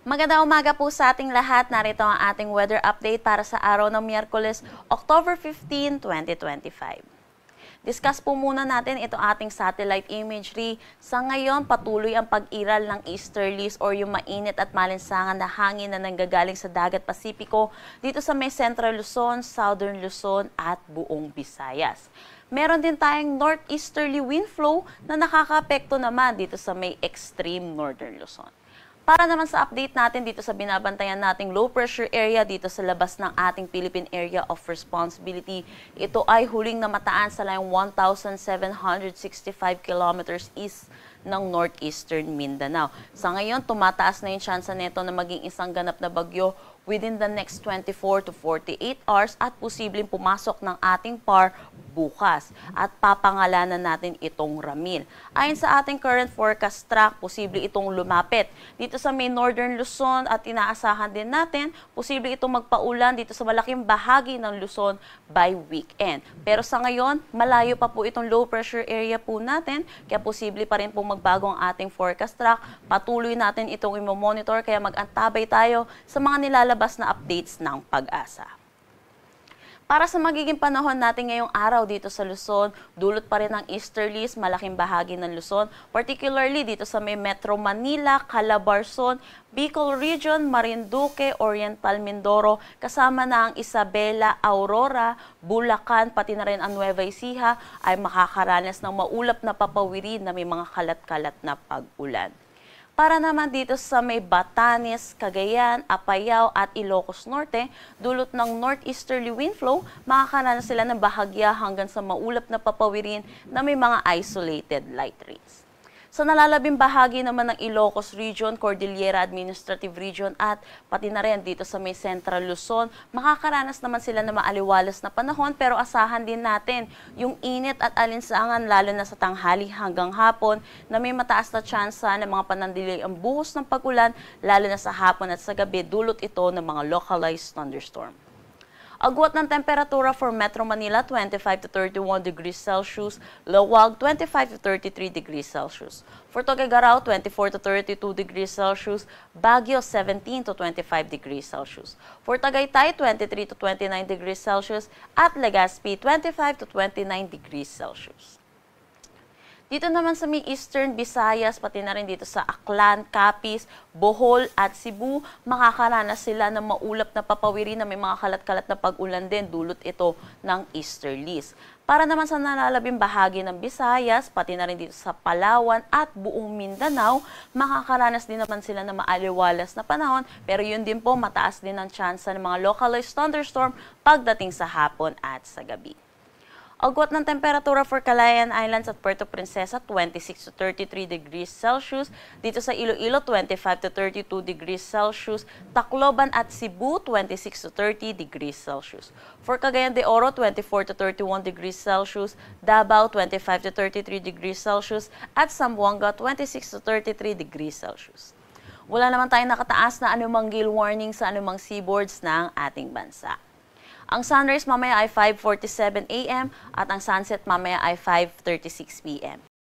Magandang umaga po sa ating lahat. Narito ang ating weather update para sa araw ng Miyerkules, October 15, 2025. Discuss po muna natin ito ating satellite imagery. Sa ngayon, patuloy ang pag-iral ng easterlies or yung mainit at malinsangan na hangin na nanggagaling sa dagat Pasipiko dito sa may Central Luzon, Southern Luzon at buong Visayas. Meron din tayong northeasterly wind flow na nakakaapekto naman dito sa may extreme northern Luzon. Para naman sa update natin dito sa binabantayan nating low pressure area dito sa labas ng ating Philippine Area of Responsibility, ito ay huling namataan sa layong 1,765 kilometers east ng northeastern Mindanao. Sa ngayon, tumataas na yung tsansa nito na maging isang ganap na bagyo within the next 24 to 48 hours at posibleng pumasok ng ating PAR bukas at papangalanan natin itong Ramil. Ayon sa ating current forecast track, posible itong lumapit dito sa may northern Luzon at inaasahan din natin posible itong magpaulan dito sa malaking bahagi ng Luzon by weekend. Pero sa ngayon, malayo pa po itong low pressure area po natin, kaya posible pa rin pong magbago ang ating forecast track. Patuloy natin itong i-monitor kaya mag-antabay tayo sa mga nilalabas na updates ng Pag-asa. Para sa magiging panahon natin ngayong araw dito sa Luzon, dulot pa rin ng easterlies, malaking bahagi ng Luzon, particularly dito sa may Metro Manila, Calabarzon, Bicol Region, Marinduque, Oriental Mindoro, kasama na ang Isabela, Aurora, Bulacan, pati na rin ang Nueva Ecija ay makakaranas ng maulap na papawirin na may mga kalat-kalat na pag-ulan. Para naman dito sa may Batanes, Cagayan, Apayao at Ilocos Norte, dulot ng northeasterly wind flow, makakaranas sila ng bahagya hanggang sa maulap na papawirin na may mga isolated light rains. Sa nalalabing bahagi naman ng Ilocos Region, Cordillera Administrative Region at pati na rin dito sa may Central Luzon, makakaranas naman sila ng maaliwalas na panahon pero asahan din natin yung init at alinsangan lalo na sa tanghali hanggang hapon na may mataas na tsansa ng mga panandili ang buhos ng pag-ulan lalo na sa hapon at sa gabi dulot ito ng mga localized thunderstorm. Agwat ng temperatura for Metro Manila, 25 to 31 degrees Celsius. Lawag, 25 to 33 degrees Celsius. For Tuguegarao, 24 to 32 degrees Celsius. Baguio, 17 to 25 degrees Celsius. For Tagaytay, 23 to 29 degrees Celsius. At Legazpi, 25 to 29 degrees Celsius. Dito naman sa may Eastern Visayas, pati na rin dito sa Aklan, Capiz, Bohol at Cebu, makakaranas sila ng maulap na papawirin na may mga kalat-kalat na pag-ulan din, dulot ito ng easterlies. Para naman sa nalalabing bahagi ng Visayas, pati na rin dito sa Palawan at buong Mindanao, makakaranas din naman sila ng maaliwalas na panahon, pero yun din po mataas din ang tsansa ng mga localized thunderstorm pagdating sa hapon at sa gabi. Agwat ng temperatura for Calayan Islands at Puerto Princesa, 26 to 33 degrees Celsius. Dito sa Iloilo, 25 to 32 degrees Celsius. Tacloban at Cebu, 26 to 30 degrees Celsius. For Cagayan de Oro, 24 to 31 degrees Celsius. Davao, 25 to 33 degrees Celsius. At Zamboanga, 26 to 33 degrees Celsius. Wala naman tayong nakataas na anumang gale warning sa anumang seaboards ng ating bansa. Ang sunrise mamaya ay 5:47 AM at ang sunset mamaya ay 5:36 PM.